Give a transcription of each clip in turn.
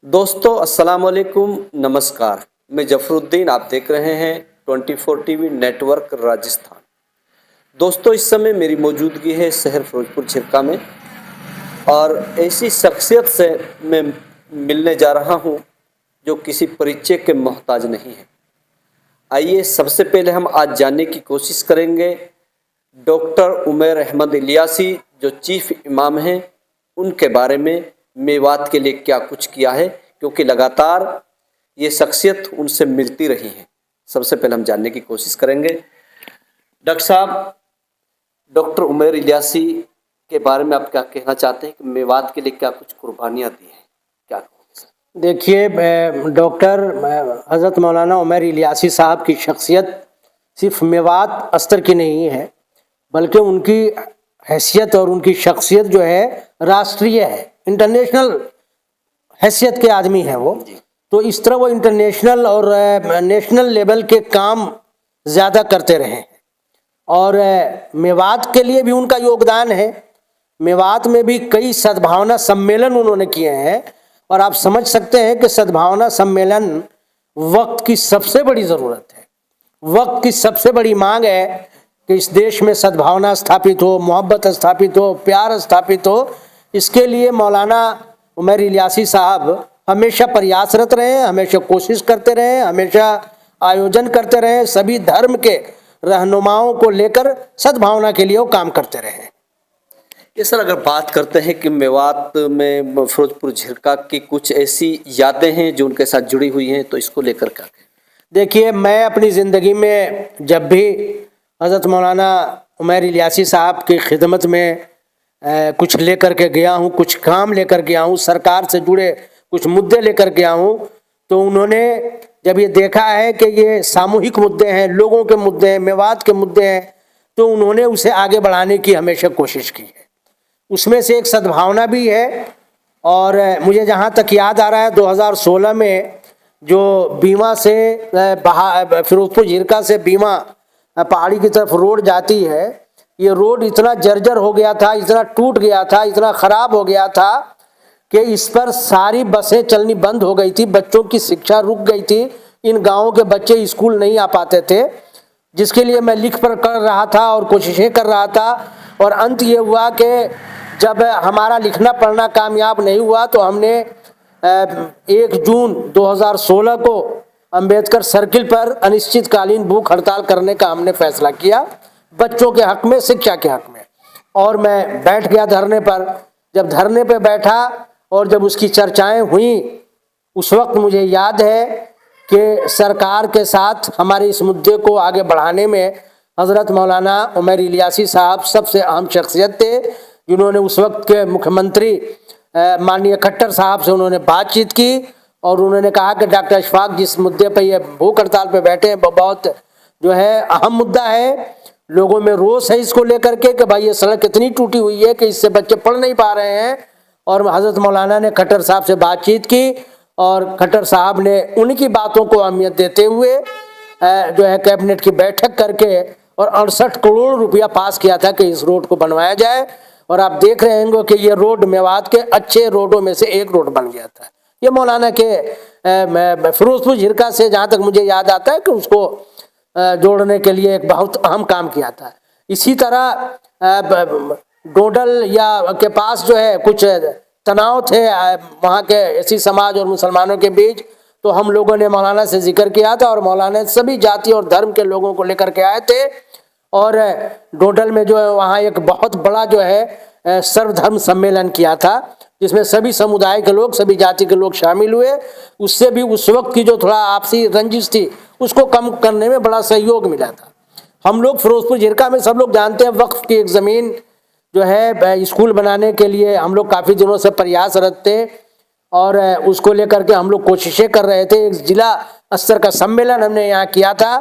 दोस्तों अस्सलाम वालेकुम, नमस्कार। मैं जफरुद्दीन, आप देख रहे हैं 24 टीवी नेटवर्क राजस्थान। दोस्तों इस समय मेरी मौजूदगी है शहर फिरोजपुर झिरका में और ऐसी शख्सियत से मैं मिलने जा रहा हूं जो किसी परिचय के मोहताज नहीं है। आइए सबसे पहले हम आज जानने की कोशिश करेंगे डॉक्टर उमैर अहमद इलियासी जो चीफ इमाम हैं उनके बारे में, मेवात के लिए क्या कुछ किया है, क्योंकि लगातार ये शख्सियत उनसे मिलती रही है। सबसे पहले हम जानने की कोशिश करेंगे। डॉक्टर साहब, डॉक्टर उमैर इलियासी के बारे में आप क्या कहना चाहते हैं कि मेवात के लिए क्या कुछ कुर्बानियाँ दी हैं, क्या कहोगे सर? देखिए, डॉक्टर हज़रत मौलाना उमैर इलियासी साहब की शख्सियत सिर्फ मेवात अस्तर की नहीं है, बल्कि उनकी हैसियत और उनकी शख्सियत जो है राष्ट्रीय है, इंटरनेशनल हैसियत के आदमी हैं वो। तो इस तरह वो इंटरनेशनल और नेशनल लेवल के काम ज़्यादा करते रहे हैं और मेवात के लिए भी उनका योगदान है। मेवात में भी कई सद्भावना सम्मेलन उन्होंने किए हैं और आप समझ सकते हैं कि सद्भावना सम्मेलन वक्त की सबसे बड़ी ज़रूरत है, वक्त की सबसे बड़ी मांग है कि इस देश में सद्भावना स्थापित हो, मोहब्बत स्थापित हो, प्यार स्थापित हो। इसके लिए मौलाना उमैर इलियासी साहब हमेशा प्रयासरत रहे, हमेशा कोशिश करते रहे, हमेशा आयोजन करते रहे, सभी धर्म के रहनुमाओं को लेकर सद्भावना के लिए वो काम करते रहे। ये सर, अगर बात करते हैं कि मेवात में फिरोजपुर झिरका की कुछ ऐसी यादें हैं जो उनके साथ जुड़ी हुई हैं, तो इसको लेकर क्या कहें? देखिए, मैं अपनी ज़िंदगी में जब भी हज़रत मौलाना उमैर इलियासी साहब की खिदमत में कुछ लेकर के गया हूँ, कुछ काम लेकर गया हूँ, सरकार से जुड़े कुछ मुद्दे लेकर गया हूँ, तो उन्होंने जब ये देखा है कि ये सामूहिक मुद्दे हैं, लोगों के मुद्दे हैं, मेवात के मुद्दे हैं, तो उन्होंने उसे आगे बढ़ाने की हमेशा कोशिश की है। उसमें से एक सद्भावना भी है। और मुझे जहाँ तक याद आ रहा है 2016 में जो बीमा से फिरोजपुर झिरका से बीमा पहाड़ी की तरफ रोड जाती है, ये रोड इतना जर्जर हो गया था, इतना टूट गया था, इतना ख़राब हो गया था कि इस पर सारी बसें चलनी बंद हो गई थी, बच्चों की शिक्षा रुक गई थी, इन गाँवों के बच्चे स्कूल नहीं आ पाते थे, जिसके लिए मैं लिख कर रहा था और कोशिशें कर रहा था। और अंत ये हुआ कि जब हमारा लिखना पढ़ना कामयाब नहीं हुआ तो हमने 1 जून 2016 को अंबेडकर सर्किल पर अनिश्चितकालीन भूख हड़ताल करने का हमने फैसला किया, बच्चों के हक में, शिक्षा के हक में। और मैं बैठ गया धरने पर। जब धरने पर बैठा और जब उसकी चर्चाएं हुई, उस वक्त मुझे याद है कि सरकार के साथ हमारे इस मुद्दे को आगे बढ़ाने में हज़रत मौलाना उमैर इलियासी साहब सबसे अहम शख्सियत थे, जिन्होंने उस वक्त के मुख्यमंत्री माननीय खट्टर साहब से उन्होंने बातचीत की और उन्होंने कहा कि डॉक्टर अशफाक जिस मुद्दे पर ये भूख हड़ताल पर बैठे हैं वो बहुत जो है अहम मुद्दा है, लोगों में रोष है इसको लेकर के कि भाई ये सड़क इतनी टूटी हुई है कि इससे बच्चे पढ़ नहीं पा रहे हैं। और हज़रत मौलाना ने खट्टर साहब से बातचीत की और खट्टर साहब ने उनकी बातों को अहमियत देते हुए जो है कैबिनेट की बैठक करके और 68 करोड़ रुपया पास किया था कि इस रोड को बनवाया जाए। और आप देख रहे होंगे कि ये रोड मेवात के अच्छे रोडों में से एक रोड बन गया था। ये मौलाना के फिरोजपुर झिरका से जहाँ तक मुझे याद आता है कि उसको जोड़ने के लिए एक बहुत अहम काम किया था। इसी तरह डोडल या के पास जो है कुछ तनाव थे वहाँ के एसी समाज और मुसलमानों के बीच, तो हम लोगों ने मौलाना से जिक्र किया था और मौलाना सभी जाति और धर्म के लोगों को लेकर के आए थे। और डोडल में जो है वहाँ एक बहुत बड़ा जो है सर्वधर्म सम्मेलन किया था, जिसमें सभी समुदाय के लोग, सभी जाति के लोग शामिल हुए। उससे भी उस वक्त की जो थोड़ा आपसी रंजिश थी उसको कम करने में बड़ा सहयोग मिला था। हम लोग फिरोजपुर झिरका में सब लोग जानते हैं वक्फ की एक ज़मीन जो है स्कूल बनाने के लिए हम लोग काफ़ी दिनों से प्रयासरत थे और उसको लेकर के हम लोग कोशिशें कर रहे थे। एक जिला स्तर का सम्मेलन हमने यहाँ किया था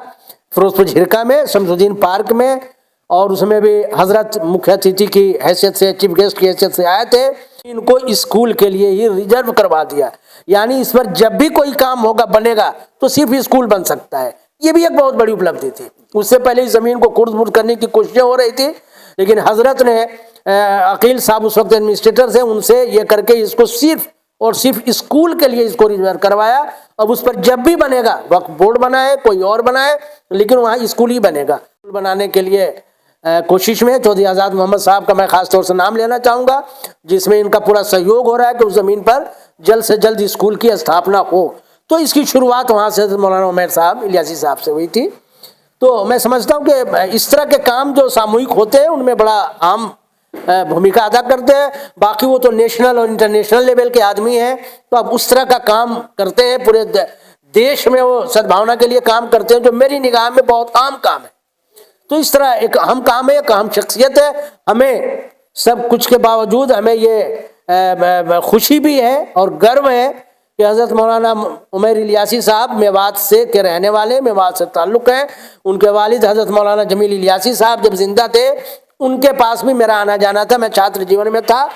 फिरोजपुर झिरका में, शमसुद्दीन पार्क में, और उसमें भी हजरत मुख्य अतिथि की हैसियत से, चीफ गेस्ट की हैसियत से आए थे। इनको स्कूल के लिए ही रिजर्व करवा दिया, यानी इस पर जब भी कोई काम होगा बनेगा तो सिर्फ स्कूल बन सकता है। ये भी एक बहुत बड़ी उपलब्धि थी। उससे पहले इस ज़मीन को खुर्द-बुर्द करने की कोशिशें हो रही थी, लेकिन हजरत ने अकील साहब उस वक्त एडमिनिस्ट्रेटर से, उनसे ये करके इसको सिर्फ और सिर्फ स्कूल के लिए इसको रिजर्व करवाया। अब उस पर जब भी बनेगा, वक्फ बोर्ड बनाए कोई और बनाए, लेकिन वहाँ स्कूल ही बनेगा। स्कूल बनाने के लिए कोशिश में चौधरी आज़ाद मोहम्मद साहब का मैं खास तौर से नाम लेना चाहूँगा, जिसमें इनका पूरा सहयोग हो रहा है कि उस ज़मीन पर जल्द से जल्द स्कूल की स्थापना हो। तो इसकी शुरुआत वहाँ से मौलाना उमैर साहब इलियासी साहब से हुई थी। तो मैं समझता हूँ कि इस तरह के काम जो सामूहिक होते हैं उनमें बड़ा आम भूमिका अदा करते हैं। बाकी वो तो नेशनल और इंटरनेशनल लेवल के आदमी हैं, तो अब उस तरह का काम करते हैं, पूरे देश में वो सद्भावना के लिए काम करते हैं, जो मेरी निगाह में बहुत आम काम है। तो इस तरह एक अहम काम है, एक अहम शख्सियत है। हमें सब कुछ के बावजूद हमें ये खुशी भी है और गर्व है कि हज़रत मौलाना उमैर इलियासी साहब मेवात से के रहने वाले, मेवात से ताल्लुक़ है। उनके वालिद हज़रत मौलाना जमील इलियासी साहब जब जिंदा थे, उनके पास भी मेरा आना जाना था। मैं छात्र जीवन में था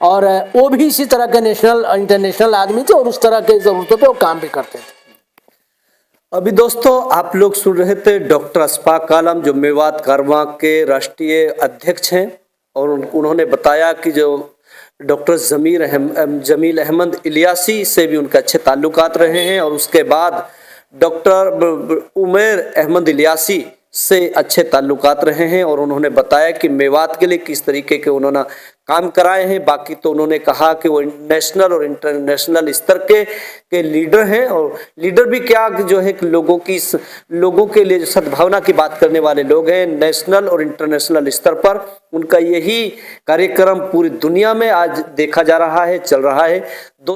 और वो भी इसी तरह के नेशनल और इंटरनेशनल आदमी थे और उस तरह के ज़रूरतों पे वो काम भी करते थे। अभी दोस्तों आप लोग सुन रहे थे डॉक्टर अशफाक आलम, जो मेवात कारवां के राष्ट्रीय अध्यक्ष हैं, और उन्होंने बताया कि जो डॉक्टर जमील अहमद इलियासी से भी उनके अच्छे ताल्लुकात रहे हैं, और उसके बाद डॉक्टर उमैर अहमद इलियासी से अच्छे ताल्लुकात रहे हैं, और उन्होंने बताया कि मेवात के लिए किस तरीके के उन्होंने काम कराए हैं। बाकी तो उन्होंने कहा कि वो नेशनल और इंटरनेशनल स्तर के लीडर हैं, और लीडर भी क्या जो है कि लोगों के लिए सद्भावना की बात करने वाले लोग हैं। नेशनल और इंटरनेशनल स्तर पर उनका यही कार्यक्रम पूरी दुनिया में आज देखा जा रहा है, चल रहा है।